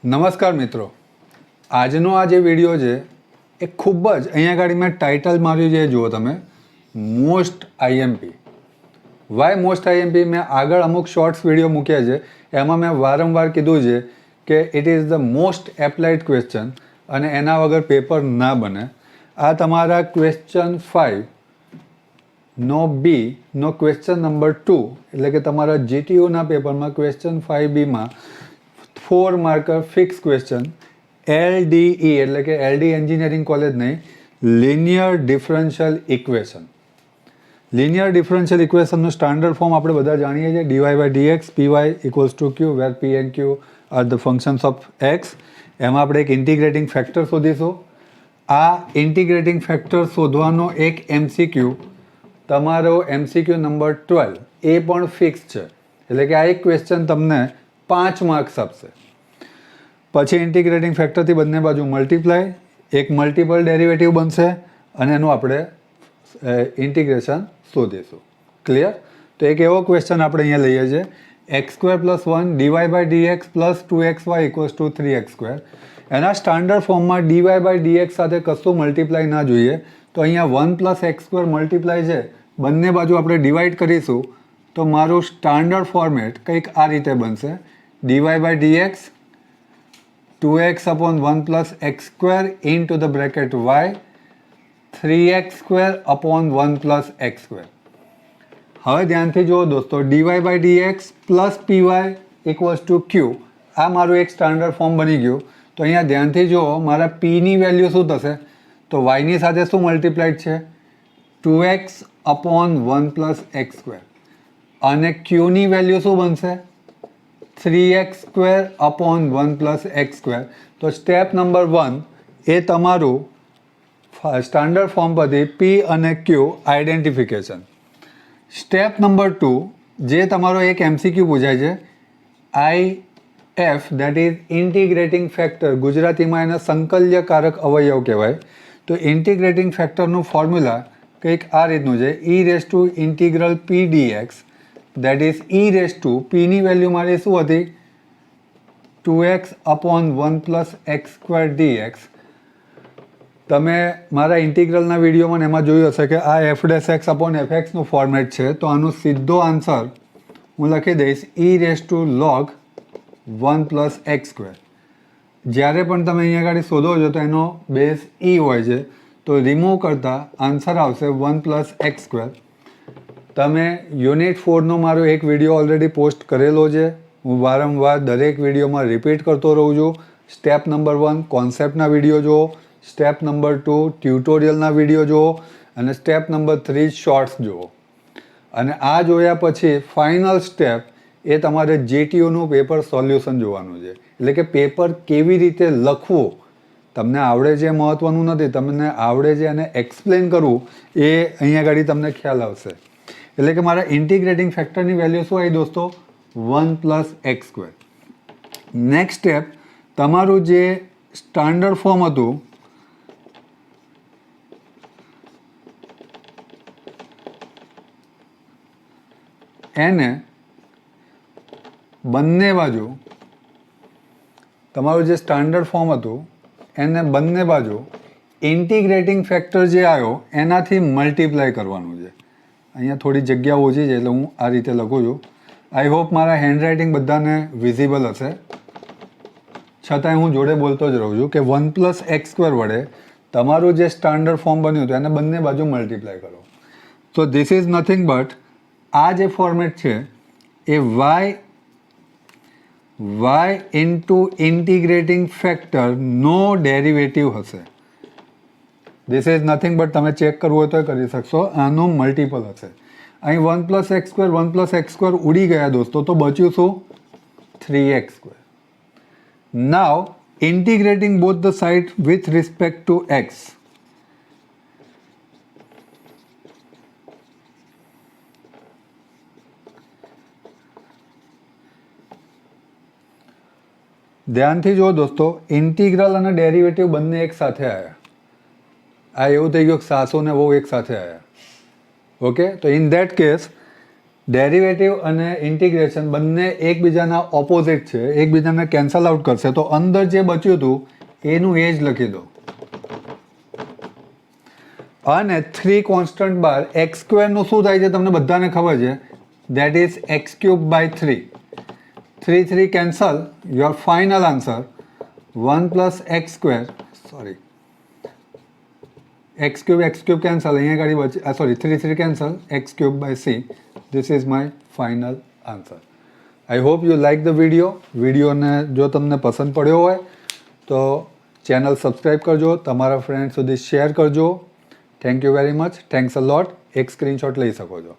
નમસ્કાર મિત્રો, આજનો આ જે વિડીયો છે એ ખૂબ જ અહીંયા આગળ મેં ટાઇટલ માર્યું છે, જુઓ તમે, most IMP. Why most IMP? મેં આગળ અમુક શોર્ટ્સ વિડીયો મૂક્યા છે, એમાં મેં વારંવાર કીધું છે કે it is the most applied question અને એના વગર પેપર ના બને. આ તમારા ક્વેશ્ચન 5 નો બી નો ક્વેશ્ચન નંબર 2, એટલે કે તમારા જીટીયુના પેપરમાં ક્વેશ્ચન 5બીમાં 4 માર્કર ફિક્સ ક્વેશ્ચન LDE એટલે કે LD એન્જિનિયરિંગ કોલેજ નહીં, linear differential equation. Linear differential ઇક્વેશનનું સ્ટાન્ડર્ડ ફોર્મ આપણે બધા જાણીએ છીએ, dy by dx py equals to q where p and q are the functions of x. એમાં આપણે એક ઇન્ટિગ્રેટિંગ ફેક્ટર શોધીશું. આ ઇન્ટિગ્રેટિંગ ફેક્ટર શોધવાનો એક MCQ, તમારો MCQ નંબર 12, એ પણ ફિક્સ છે, એટલે કે આ એક ક્વેશ્ચન તમને 5 માર્ક્સ આપશે. પછી ઇન્ટિગ્રેટિંગ ફેક્ટરથી બંને બાજુ મલ્ટીપ્લાય, એક મલ્ટિપલ ડેરિવેટિવ બનશે અને એનું આપણે ઇન્ટિગ્રેશન શોધીશું. ક્લિયર? તો એક એવો ક્વેશ્ચન આપણે અહીંયા લઈએ છીએ, x² + 1 dy by dx + 2xy = 3x². એના સ્ટાન્ડર્ડ ફોર્મમાં dy by dx સાથે કશું મલ્ટીપ્લાય ના જોઈએ, તો અહીંયા 1 + x² મલ્ટીપ્લાય છે, બંને બાજુ આપણે ડિવાઈડ કરીશું તો મારું સ્ટાન્ડર્ડ ફોર્મેટ કંઈક આ રીતે બનશે, dy by dx 2x/1 + x² into the bracket y 3x² / 1 + x². હવે ધ્યાનથી જુઓ દોસ્તો, dy by dx + py = q, આ મારું એક સ્ટાન્ડર્ડ ફોર્મ બની ગયું. તો અહીંયા ધ્યાનથી જુઓ, મારા p ની વેલ્યુ શું થશે? તો y ની સાથે શું મલ્ટીપ્લાઈડ છે? 2x/1 + x². અને q ની વેલ્યુ શું બનશે? 3x² / 1 + x². તો સ્ટેપ નંબર 1 એ તમારું સ્ટાન્ડર્ડ ફોર્મ પરથી p અને q આઈડેન્ટિફિકેશન. સ્ટેપ નંબર 2, જે તમારો એક MCQ પૂછાય છે, IF, that is integrating factor, ગુજરાતીમાં એને સંકલ્યકારક અવયવ કહેવાય. તો ઇન્ટિગ્રેટિંગ ફેક્ટરનું ફોર્મ્યુલા કંઈક આ રીતનું છે, e∫p dx, that is p ની વેલ્યુ મારી શું હતી? 2x/1 + x² dx. તમે મારા ઇન્ટિગ્રલના વિડીયોમાં એમાં જોયું હશે કે આ f'(x/fx) નું ફોર્મેટ છે, તો આનો સીધો આન્સર હું લખી દઈશ e⁻log 1 + x². જ્યારે પણ તમે અહીંયા આગળ શોધો છો તો એનો બેઝ e હોય છે, તો રિમૂવ કરતાં આન્સર આવશે 1 + x². તમે યુનિટ 4નો મારો એક વિડીયો ઓલરેડી પોસ્ટ કરેલો છે, હું વારંવાર દરેક વિડીયોમાં રિપીટ કરતો રહું છું. સ્ટેપ નંબર 1 કોન્સેપ્ટના વિડીયો જુઓ, સ્ટેપ નંબર 2 ટ્યુટોરિયલના વિડીયો જુઓ અને સ્ટેપ નંબર 3 શોર્ટ્સ જુઓ. અને આ જોયા પછી ફાઇનલ સ્ટેપ એ તમારે જીટીયુનું પેપર સોલ્યુશન જોવાનું છે, એટલે કે પેપર કેવી રીતે લખવું. તમને આવડે છે મહત્ત્વનું નથી, તમને આવડે છે અને એક્સપ્લેન કરવું એ અહીંયા આગળ તમને ખ્યાલ આવશે. એટલે કે મારા ઇન્ટિગ્રેટિંગ ફેક્ટરની વેલ્યુ શું આવી દોસ્તો? 1 + x². નેક્સ્ટ સ્ટેપ, તમારું જે સ્ટાન્ડર્ડ ફોર્મ હતું એને બંને બાજુ, તમારું જે સ્ટાન્ડર્ડ ફોર્મ હતું એને બંને બાજુ ઇન્ટિગ્રેટિંગ ફેક્ટર જે આવ્યો એનાથી મલ્ટીપ્લાય કરવાનું છે. અહીંયા થોડી જગ્યા ઓછી છે એટલે હું આ રીતે લખું છું. આઈ હોપ મારા હેન્ડરાઇટિંગ બધાને વિઝિબલ હશે, છતાંય હું જોડે બોલતો જ રહું છું કે 1 + x² વડે તમારું જે સ્ટાન્ડર્ડ ફોર્મ બન્યું હતું એને બંને બાજુ મલ્ટીપ્લાય કરો. તો ધીસ ઇઝ નથિંગ બટ, આ જે ફોર્મેટ છે એ y ઇન્ટુ ઇન્ટિગ્રેટિંગ ફેક્ટર નો ડેરિવેટિવ હશે. ધીસ ઇઝ નથિંગ બટ, તમે ચેક કરવું હોય તો કરી શકશો, આનું મલ્ટિપલ હશે. અહીં 1 + x², 1 + x² ઉડી ગયા દોસ્તો, તો બચ્યું શું? 3x². Now integrating both the side with respect to x. ધ્યાનથી જુઓ દોસ્તો, ઇન્ટિગ્રલ અને ડેરિવેટિવ બંને એક સાથે આવ્યા. આ એવું થઈ ગયું કે સાસુ ને વહુ એક સાથે આવ્યા. ઓકે, તો ઇન ધેટ કેસ ડેરિવેટિવ અને ઇન્ટિગ્રેશન બંને એકબીજાના ઓપોઝિટ છે, એકબીજાને કેન્સલ આઉટ કરશે, તો અંદર જે બચ્યું હતું એનું એ જ લખી દો. અને 3 કોન્સ્ટન્ટ બાર એક્સ સ્ક્વેરનું શું થાય છે તમને બધાને ખબર છે, that is x cube by 3. 3 3 cancel, your final answer 1 plus x square, sorry x cube cancel, અહીંયા ગાડી બચે, sorry 3 3 cancel, x cube by c. This is my final answer. I hope you like the વિડીયોને જો તમને પસંદ પડ્યો હોય તો ચેનલ સબસ્ક્રાઈબ કરજો, તમારા ફ્રેન્ડ સુધી શેર કરજો. Thank you very much. Thanks a lot. એક સ્ક્રીનશોટ લઈ શકો છો.